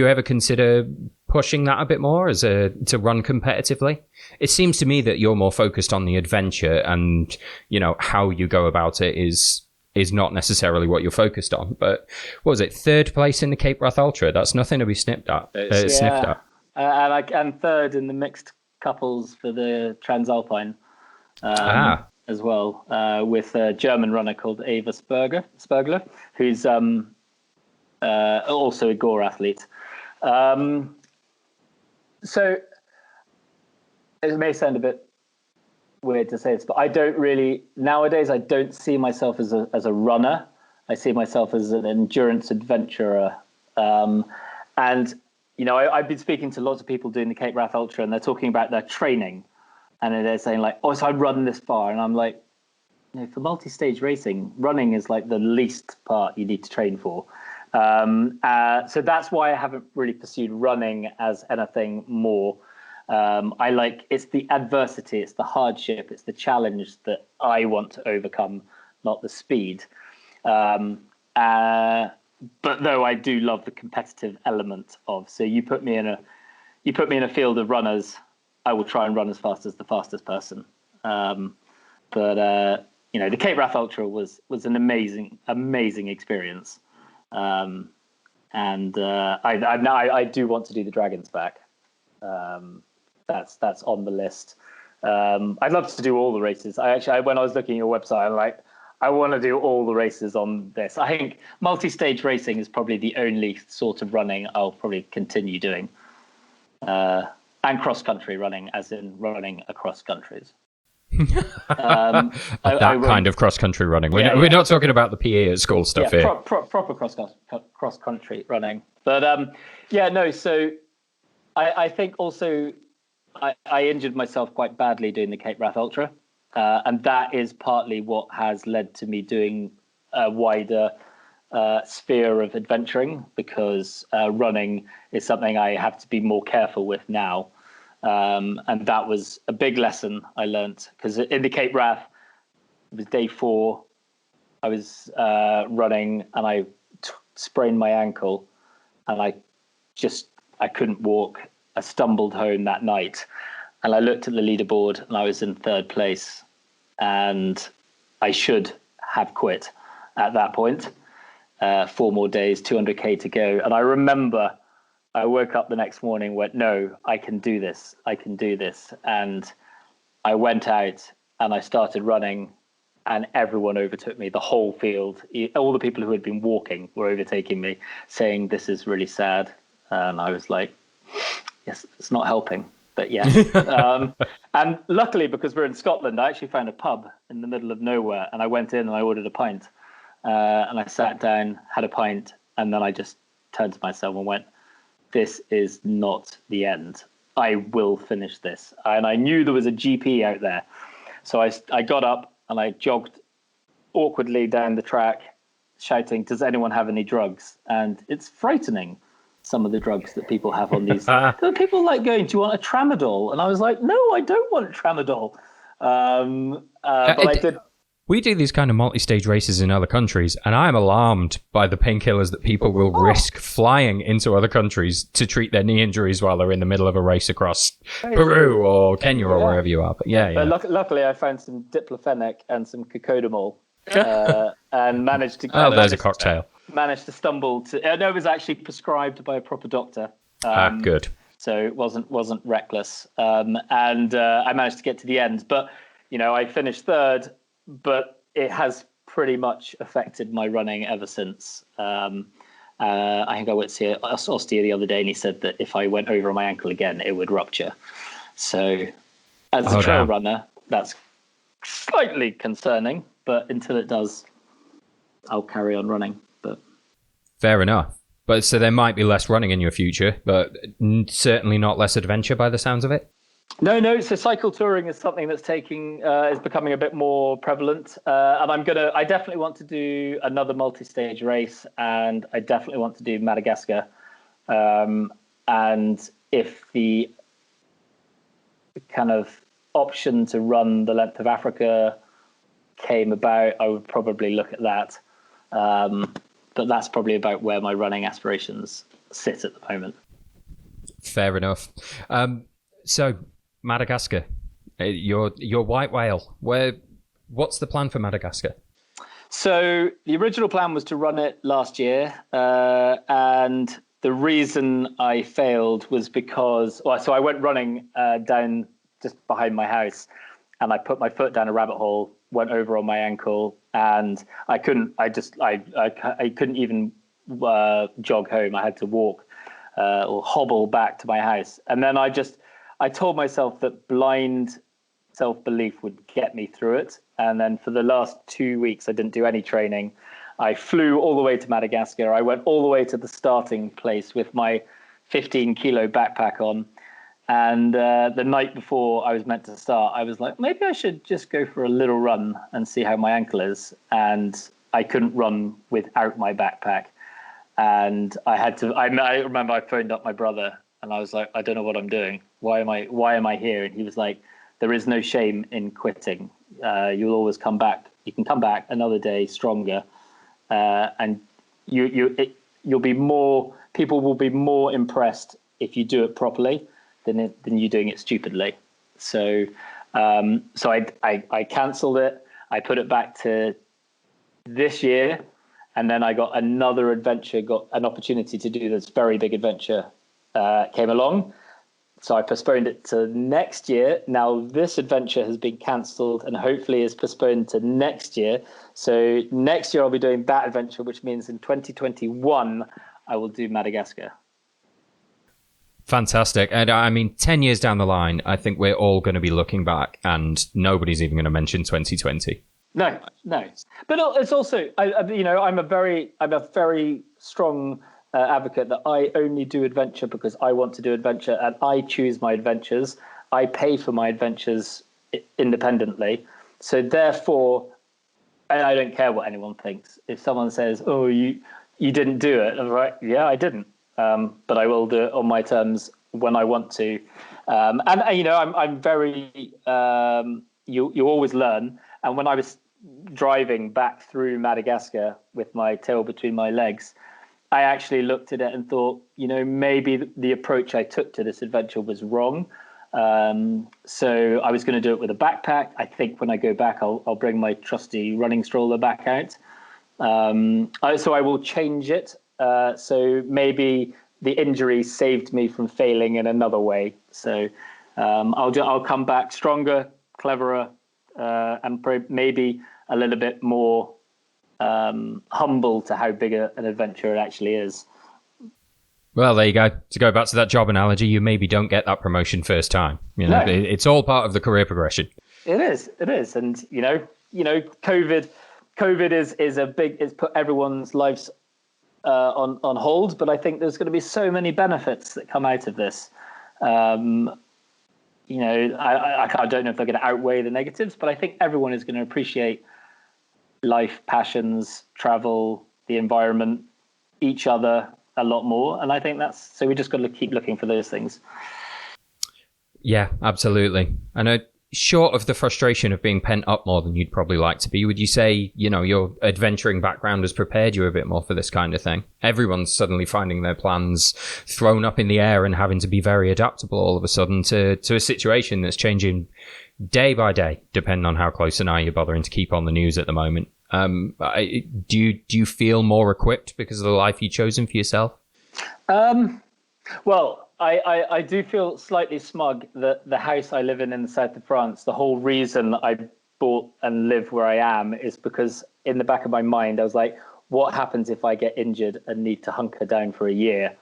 ever consider pushing that a bit more to run competitively? It seems to me that you're more focused on the adventure, and how you go about it is not necessarily what you're focused on. But what was it? 3rd place in the Cape Wrath Ultra. That's nothing to be sniffed at.
And 3rd in the mixed couples for the Transalpine as well, with a German runner called Eva Spergler, who's also a Gore athlete. So it may sound a bit weird to say this, but nowadays I don't see myself as a runner. I see myself as an endurance adventurer. And I've been speaking to lots of people doing the Cape Wrath Ultra, and they're talking about their training, and they're saying like, "Oh, so I run this far," and I'm like, for multi-stage racing, running is like the least part you need to train for. So that's why I haven't really pursued running as anything more. It's the adversity, it's the hardship, it's the challenge that I want to overcome, not the speed. But though I do love the competitive element of, so you put me in a field of runners, I will try and run as fast as the fastest person. But the Cape Wrath Ultra was an amazing experience. And I do want to do the Dragons back. That's on the list. I'd love to do all the races. When I was looking at your website, I'm like, I want to do all the races on this. I think multi-stage racing is probably the only sort of running I'll probably continue doing. And cross-country running, as in running across countries. Kind
of cross-country running. We're not talking about the PE at school stuff here.
Proper cross-country running. But so I think also I injured myself quite badly doing the Cape Wrath Ultra. And that is partly what has led to me doing a wider sphere of adventuring, because running is something I have to be more careful with now. And that was a big lesson I learned, because in the Cape Wrath, it was day 4. I was running and I sprained my ankle, and I couldn't walk. I stumbled home that night, and I looked at the leaderboard and I was in 3rd place, and I should have quit at that point. 4 more days, 200k to go. And I remember I woke up the next morning, went, no, I can do this. I can do this. And I went out and I started running, and everyone overtook me, the whole field. All the people who had been walking were overtaking me, saying, this is really sad. And I was like, yes, it's not helping, but yes. And luckily, because we're in Scotland, I actually found a pub in the middle of nowhere, and I went in and I ordered a pint. And I sat down, had a pint, and then I just turned to myself and went, this is not the end. I will finish this. And I knew there was a GP out there. So I got up and I jogged awkwardly down the track, shouting, does anyone have any drugs? And it's frightening, some of the drugs that people have on these. There were people like going, do you want a tramadol? And I was like, no, I don't want tramadol. But I did.
We do these kind of multi-stage races in other countries, and I'm alarmed by the painkillers that people will risk flying into other countries to treat their knee injuries while they're in the middle of a race across Peru or Kenya or wherever you are. But But
luckily, I found some diclofenac and some cocodamol, and managed to.
There's a cocktail.
Managed to stumble to. No, it was actually prescribed by a proper doctor.
Good.
So it wasn't reckless, and I managed to get to the end. But I finished third. But it has pretty much affected my running ever since. I think I went to see an osteo the other day, and he said that if I went over on my ankle again, it would rupture. So as a trail runner, that's slightly concerning, but until it does, I'll carry on running. But
fair enough. But so there might be less running in your future, but certainly not less adventure by the sounds of it.
No. So cycle touring is something that's is becoming a bit more prevalent, and I definitely want to do another multi-stage race, and I definitely want to do Madagascar. And if the kind of option to run the length of Africa came about, I would probably look at that. But that's probably about where my running aspirations sit at the moment.
Fair enough. So Madagascar, your white whale. What's the plan for Madagascar?
So the original plan was to run it last year, and the reason I failed was because so I went running down just behind my house, and I put my foot down a rabbit hole, went over on my ankle, and I couldn't. I couldn't even jog home. I had to walk or hobble back to my house, and then I told myself that blind self-belief would get me through it. And then for the last 2 weeks, I didn't do any training. I flew all the way to Madagascar. I went all the way to the starting place with my 15-kilo backpack on. And the night before I was meant to start, I was like, maybe I should just go for a little run and see how my ankle is. And I couldn't run without my backpack. And I had to. I remember I phoned up my brother, and I was like, I don't know what I'm doing. Why am I here? And he was like, there is no shame in quitting. You'll always come back. You can come back another day stronger, and you'll be more. People will be more impressed if you do it properly than you doing it stupidly. So I cancelled it. I put it back to this year, and then I got another adventure. Got an opportunity to do this very big adventure. Came along, so I postponed it to next year. Now this adventure has been cancelled and hopefully is postponed to next year. So next year I'll be doing that adventure, which means in 2021 I will do Madagascar.
Fantastic. And I mean, 10 years down the line, I think we're all going to be looking back and nobody's even going to mention 2020.
No. But it's also, I'm a very strong advocate that I only do adventure because I want to do adventure and I choose my adventures. I pay for my adventures independently. So therefore, and I don't care what anyone thinks. If someone says, oh, you didn't do it, I'm like, yeah, I didn't. But I will do it on my terms when I want to. I'm very, you always learn. And when I was driving back through Madagascar with my tail between my legs, I actually looked at it and thought, maybe the approach I took to this adventure was wrong. So I was going to do it with a backpack. I think when I go back, I'll bring my trusty running stroller back out. So I will change it. So maybe the injury saved me from failing in another way. So I'll come back stronger, cleverer, and maybe a little bit more humble to how big an adventure it actually is.
Well, there you go. To go back to that job analogy, you maybe don't get that promotion first time. No. It's all part of the career progression.
It is, and COVID is a big. It's put everyone's lives on hold, but I think there's going to be so many benefits that come out of this. I don't know if they're going to outweigh the negatives, but I think everyone is going to appreciate life, passions, travel, the environment, each other a lot more. And I think so we just got to keep looking for those things.
Yeah, absolutely. I know, short of the frustration of being pent up more than you'd probably like to be, would you say, your adventuring background has prepared you a bit more for this kind of thing? Everyone's suddenly finding their plans thrown up in the air and having to be very adaptable all of a sudden to a situation that's changing day by day, depending on how close an eye you're bothering to keep on the news at the moment. Do you feel more equipped because of the life you've chosen for yourself?
Well, I do feel slightly smug that the house I live in the south of France, the whole reason I bought and live where I am is because in the back of my mind, I was like, what happens if I get injured and need to hunker down for a year?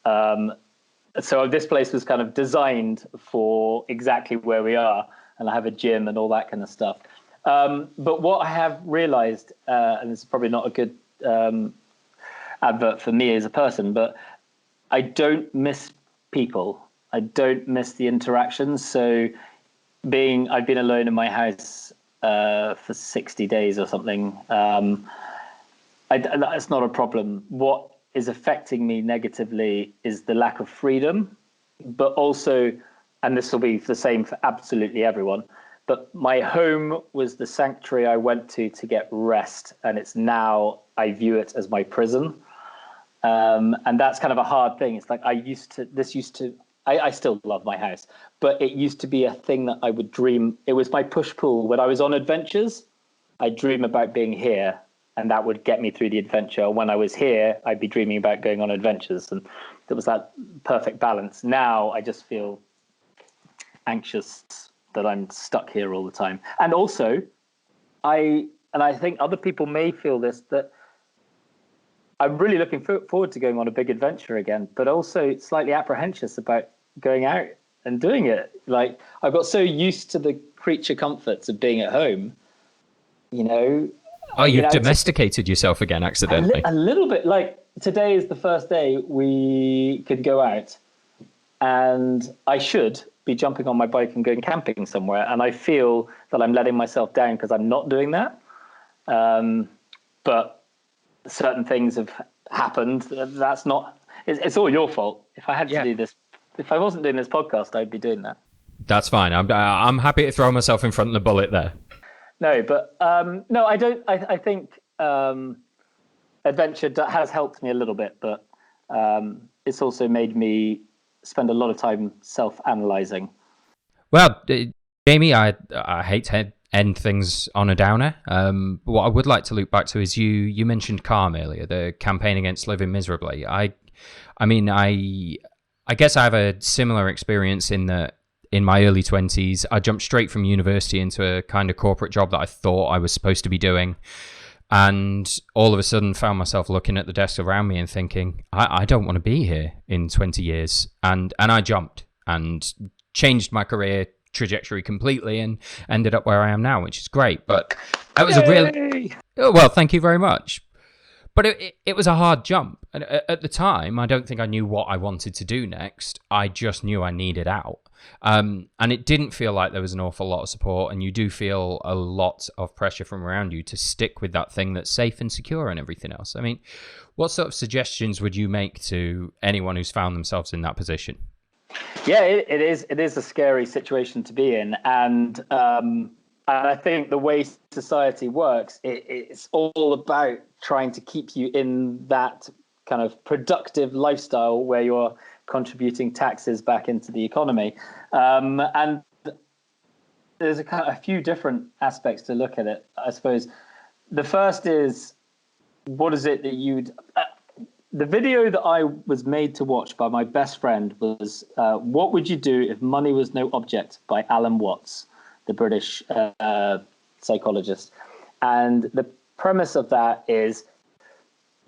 So this place was kind of designed for exactly where we are. And I have a gym and all that kind of stuff. But what I have realized, and this is probably not a good advert for me as a person, but I don't miss people. I don't miss the interactions. So I've been alone in my house for 60 days or something. That's not a problem. What is affecting me negatively is the lack of freedom, but also, and this will be the same for absolutely everyone, but my home was the sanctuary I went to get rest, and it's now, I view it as my prison. And that's kind of a hard thing. It's like I still love my house, but it used to be a thing that I would dream. It was my push-pull. When I was on adventures, I'd dream about being here, and that would get me through the adventure. When I was here, I'd be dreaming about going on adventures, and there was that perfect balance. Now I just feel anxious that I'm stuck here all the time. And also, I think other people may feel this, that I'm really looking forward to going on a big adventure again, but also slightly apprehensive about going out and doing it. Like, I've got so used to the creature comforts of being at home,
Oh, you've domesticated yourself again accidentally.
A little bit. Like, today is the first day we could go out, and I should be jumping on my bike and going camping somewhere. And I feel that I'm letting myself down because I'm not doing that. But certain things have happened. That's not, it's all your fault. If I had to do this, if I wasn't doing this podcast, I'd be doing that.
That's fine. I'm happy to throw myself in front of the bullet there.
No, but no, I don't. I think adventure has helped me a little bit, but it's also made me spend a lot of time self-analyzing.
Well, Jamie, I hate to end things on a downer. What I would like to loop back to is you mentioned Comm earlier, the campaign against living miserably. I guess I have a similar experience in that in my early 20s, I jumped straight from university into a kind of corporate job that I thought I was supposed to be doing. And all of a sudden found myself looking at the desk around me and thinking, I don't want to be here in 20 years. And I jumped and changed my career trajectory completely and ended up where I am now, which is great. But that was a really... Oh, well, thank you very much. But it was a hard jump. And at the time, I don't think I knew what I wanted to do next. I just knew I needed out. And it didn't feel like there was an awful lot of support, and you do feel a lot of pressure from around you to stick with that thing that's safe and secure and everything else. I mean, what sort of suggestions would you make to anyone who's found themselves in that position?
Yeah, it is a scary situation to be in. And I think the way society works, it's all about trying to keep you in that kind of productive lifestyle where you're contributing taxes back into the economy. And there's a few different aspects to look at it, I suppose. The first is, what is it that the video that I was made to watch by my best friend was "What Would You Do If Money Was No Object" by Alan Watts, the British psychologist. And the premise of that is,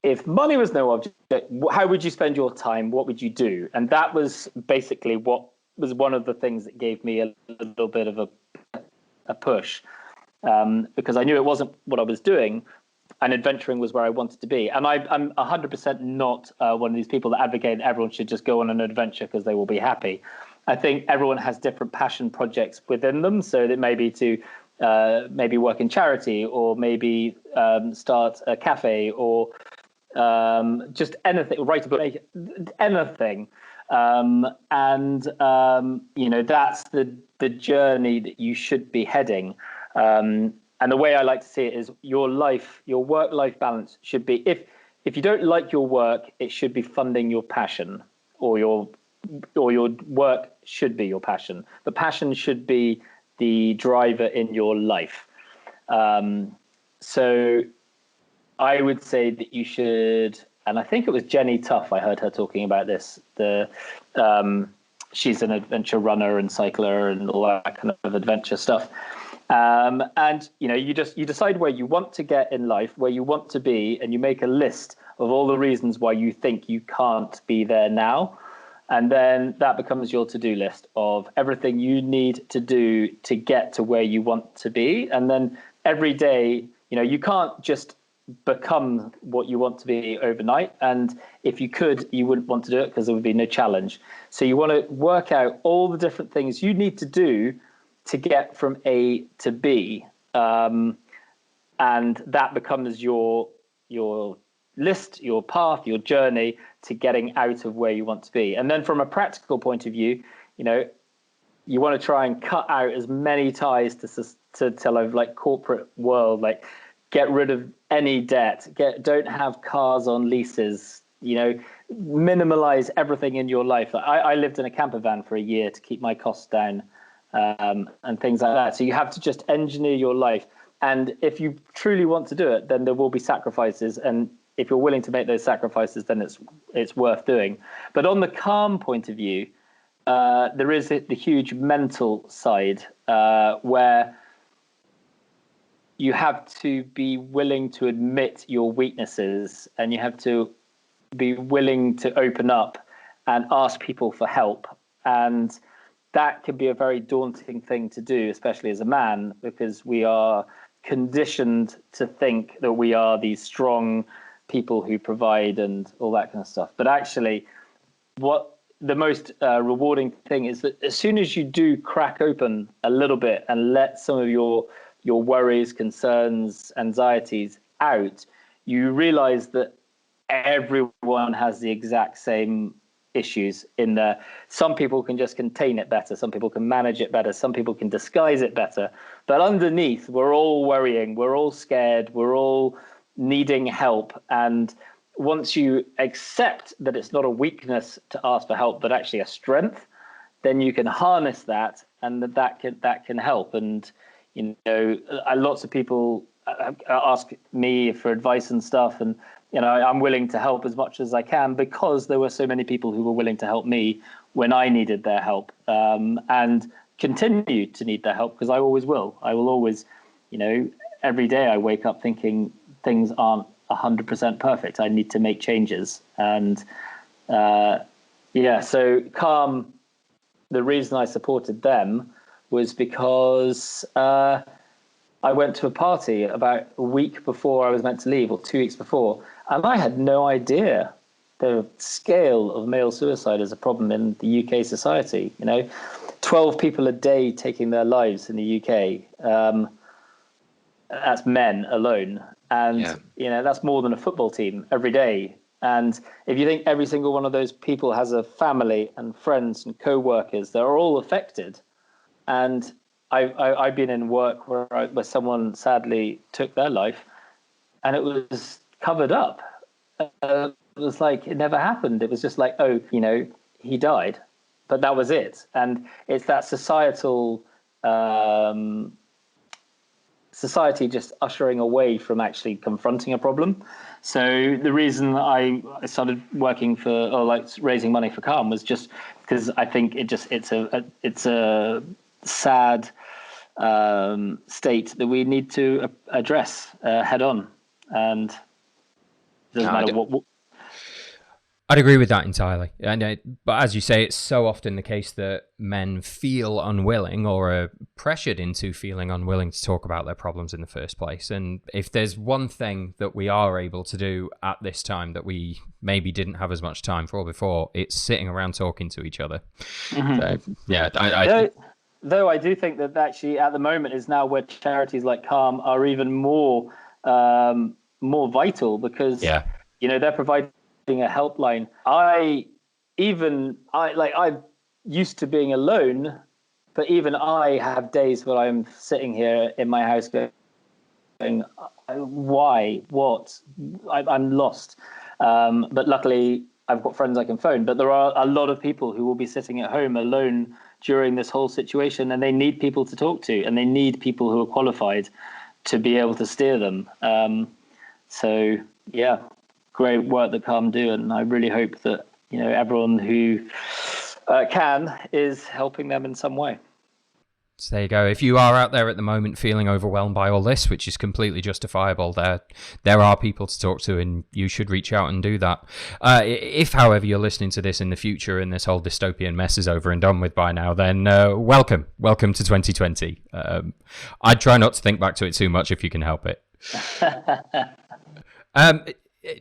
if money was no object, how would you spend your time? What would you do? And that was basically what was one of the things that gave me a little bit of a push, because I knew it wasn't what I was doing, and adventuring was where I wanted to be. And I'm 100% not one of these people that advocate everyone should just go on an adventure because they will be happy. I think everyone has different passion projects within them. So that maybe to maybe work in charity, or maybe start a cafe, or just anything, write a book, anything. That's the journey that you should be heading. And the way I like to see it is your work-life balance should be, if you don't like your work, it should be funding your passion, or your work should be your passion. The passion should be the driver in your life. So I would say that you should, and I think it was Jenny Tuff, I heard her talking about this. She's an adventure runner and cycler and all that kind of adventure stuff. And you decide where you want to get in life, where you want to be, and you make a list of all the reasons why you think you can't be there now. And then that becomes your to-do list of everything you need to do to get to where you want to be. And then every day, you can't just become what you want to be overnight. And if you could, you wouldn't want to do it because there would be no challenge. So you want to work out all the different things you need to do to get from A to B. And that becomes your list, your path, your journey to getting out of where you want to be. And then from a practical point of view, you want to try and cut out as many ties to like corporate world, like get rid of any debt, don't have cars on leases, minimalize everything in your life. I lived in a camper van for a year to keep my costs down, and things like that. So you have to just engineer your life. And if you truly want to do it, then there will be sacrifices. And if you're willing to make those sacrifices, then it's worth doing. But on the calm point of view, there is the huge mental side, where you have to be willing to admit your weaknesses, and you have to be willing to open up and ask people for help. And that can be a very daunting thing to do, especially as a man, because we are conditioned to think that we are these strong people who provide and all that kind of stuff. But actually, what the most rewarding thing is that as soon as you do crack open a little bit and let some of your worries, concerns, anxieties out, you realize that everyone has the exact same issues in there. Some people can just contain it better. Some people can manage it better. Some people can disguise it better. But underneath, we're all worrying. We're all scared. We're all needing help. And once you accept that it's not a weakness to ask for help, but actually a strength, then you can harness that, and that can help. And lots of people ask me for advice and stuff, and I'm willing to help as much as I can because there were so many people who were willing to help me when I needed their help, and continue to need their help because I always will. I will always, every day I wake up thinking things aren't 100% perfect. I need to make changes. And so Calm, the reason I supported them was because I went to a party about a week before I was meant to leave, or 2 weeks before, and I had no idea the scale of male suicide as a problem in the UK society. 12 people a day taking their lives in the UK. That's men alone. And, that's more than a football team every day. And if you think every single one of those people has a family and friends and co-workers, they're all affected. And I've been in work where someone sadly took their life, and it was covered up. It was like it never happened. It was just like, he died, but that was it. And it's that society just ushering away from actually confronting a problem. So the reason I started working raising money for Comm was just because I think it's a sad state that we need to address head on, and it doesn't matter what.
I'd agree with that entirely. But as you say, it's so often the case that men feel unwilling or are pressured into feeling unwilling to talk about their problems in the first place. And if there's one thing that we are able to do at this time that we maybe didn't have as much time for before, it's sitting around talking to each other.
Mm-hmm.
So, yeah,
Though I do think that actually at the moment is now where charities like Comm are even more vital, because they're providing a helpline. I used to being alone, but even I have days where I'm sitting here in my house going, why, what? I'm lost. But luckily I've got friends I can phone, but there are a lot of people who will be sitting at home alone during this whole situation, and they need people to talk to, and they need people who are qualified to be able to steer them. So yeah, great work that Comm do, and I really hope that everyone who can is helping them in some way.
So there you go. If you are out there at the moment feeling overwhelmed by all this, which is completely justifiable, there are people to talk to, and you should reach out and do that. If, however, you're listening to this in the future and this whole dystopian mess is over and done with by now, then welcome to 2020. I'd try not to think back to it too much if you can help it.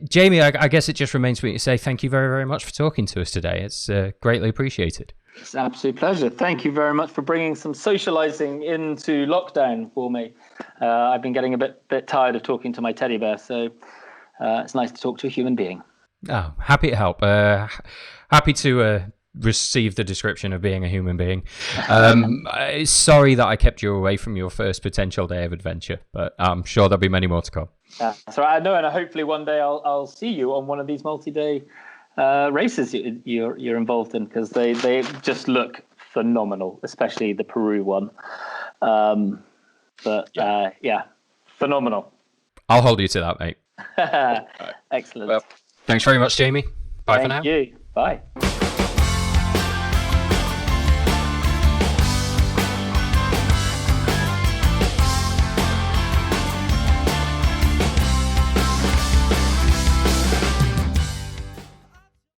Jamie, I guess it just remains for me to say thank you very, very much for talking to us today. It's greatly appreciated.
It's an absolute pleasure. Thank you very much for bringing some socializing into lockdown for me. I've been getting a bit tired of talking to my teddy bear, so it's nice to talk to a human being.
Oh, happy to help. Happy to receive the description of being a human being. Sorry that I kept you away from your first potential day of adventure, but I'm sure there'll be many more to come.
So I know, and hopefully one day I'll see you on one of these multi-day races you're involved in, because they just look phenomenal, especially the Peru one. Yeah, phenomenal.
I'll hold you to that, mate.
Excellent.
Well, thanks very much, Jamie. Bye for now.
Thank you. Bye.